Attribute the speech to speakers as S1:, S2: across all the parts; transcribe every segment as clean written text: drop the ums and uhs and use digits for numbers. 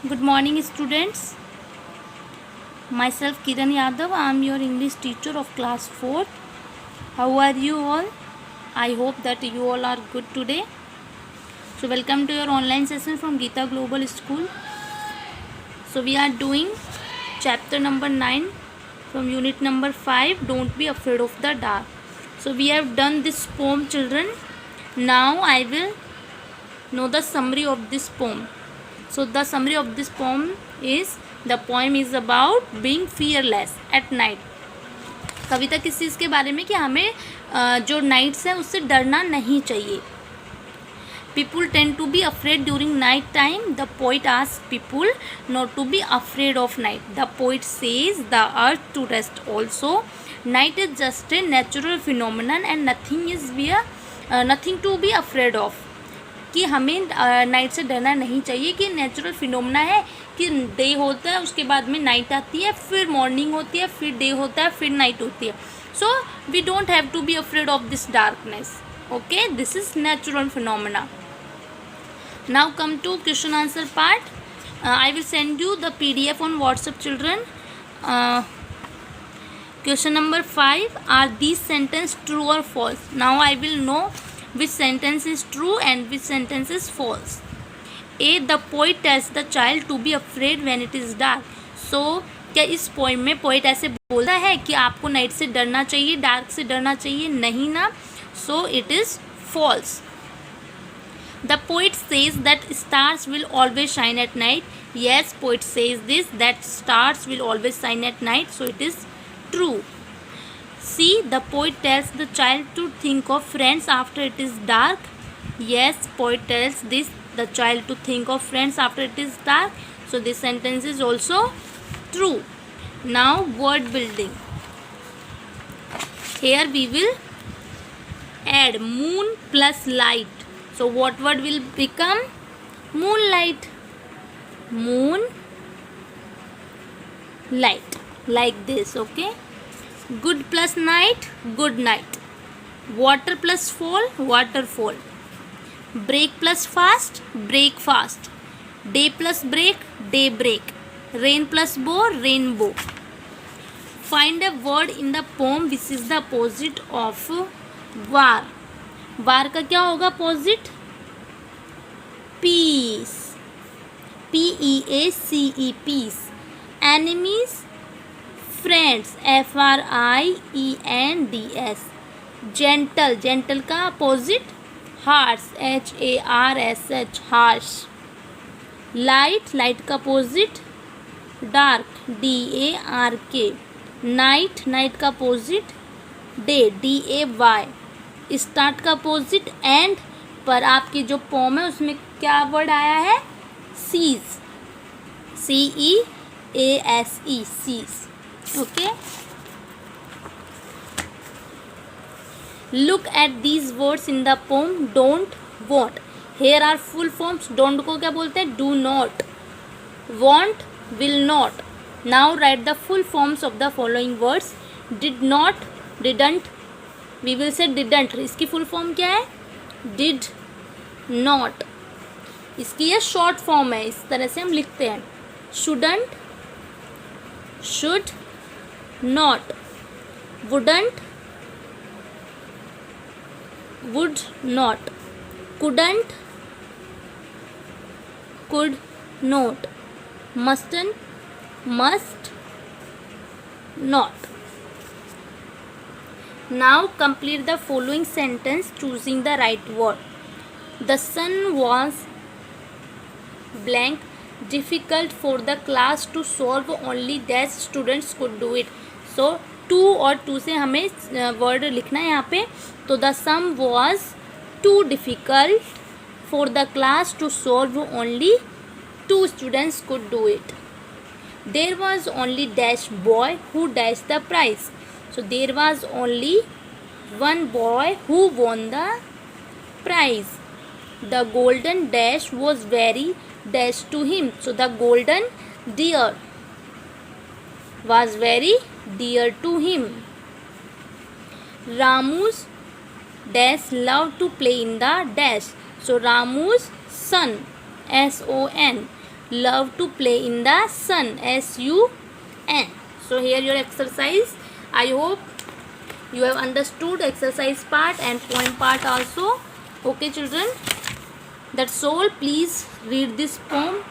S1: Good morning, students. Myself Kiran Yadav. I am your English teacher of class 4th. How are you all? I hope that you all are good today. So welcome to your online session from Geeta Global School. So we are doing chapter number 9 from unit number 5. Don't be afraid of the dark. So we have done this poem, children. Now I will know the summary of this poem. So the summary of this poem is, the poem is about being fearless at night. कविता किस चीज़ के बारे में कि हमें जो nights है उससे डरना नहीं चाहिए. People tend to be afraid during night time. The poet asks people not to be afraid of night. The poet says the earth to rest also. Night is just a natural phenomenon and nothing to be afraid of. कि हमें night से डरना नहीं चाहिए कि natural phenomena है कि day होता है, उसके बाद में नाइट आती है, फिर मॉर्निंग होती है, फिर डे होता है, फिर नाइट होती है. So we don't have to be afraid of this darkness. Okay, this is natural phenomena. Now come to question answer part. I will send you the PDF on WhatsApp, children. Question number 5, are these sentence true और false? Now I will know which sentence is true and which sentence is false. A, the poet tells the child to be afraid when it is dark. So क्या इस poem में poet ऐसे बोलता है कि आपको night से डरना चाहिए, डार्क से डरना चाहिए? नहीं ना. So it is false. The poet says that stars will always shine at night. Yes, poet says this, that stars will always shine at night. So it is true. See, the poet tells the child to think of friends after it is dark. Yes, poet tells the child to think of friends after it is dark. So this sentence is also true. Now word building. Here we will add moon plus light. So what word will become? Moonlight. Moon light, like this. Okay. Good plus night, good night. Water plus fall, waterfall. Break plus fast, break fast. Day plus break, day break. Rain plus bow, rainbow. Find a word in the poem which is the opposite of war. War का क्या होगा opposite? Peace. Peace. Peace. Enemies, friends. friends. Gentle का opposite harsh. harsh. harsh. Light का opposite dark. dark. Night का opposite day. day. Start का opposite end. पर आपकी जो पोम है उसमें क्या वर्ड आया है? cease. cease. cease. Okay. Look at these words in the poem. Don't, won't. Here are full forms. Don't को क्या बोलते हैं? Do not. Want, will not. Now write the full forms of the following words. Did not, didn't. We will say didn't. इसकी full form क्या है? Did not. इसकी ये short form है, इस तरह से हम लिखते हैं. Shouldn't, should not. Wouldn't, would not. Couldn't, could not. Mustn't, must not. Now complete the following sentence choosing the right word. The sun was blank difficult for the class to solve, only that students could do it. So to और too से हमें word लिखना है यहाँ पे. तो the sum was too difficult for the class to solve, only two students could do it. There was only dash boy who dash the prize. So there was only one boy who won the prize. The golden dash was very dash to him. So the golden dear was very dear to him. Ramu's dash loved to play in the dash. So Ramu's son, son, love to play in the sun. sun. So here your exercise. I hope you have understood exercise part and poem part also. Okay children, that's all. Please read this poem,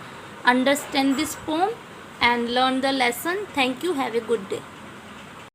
S1: understand this poem and learn the lesson. Thank you. Have a good day.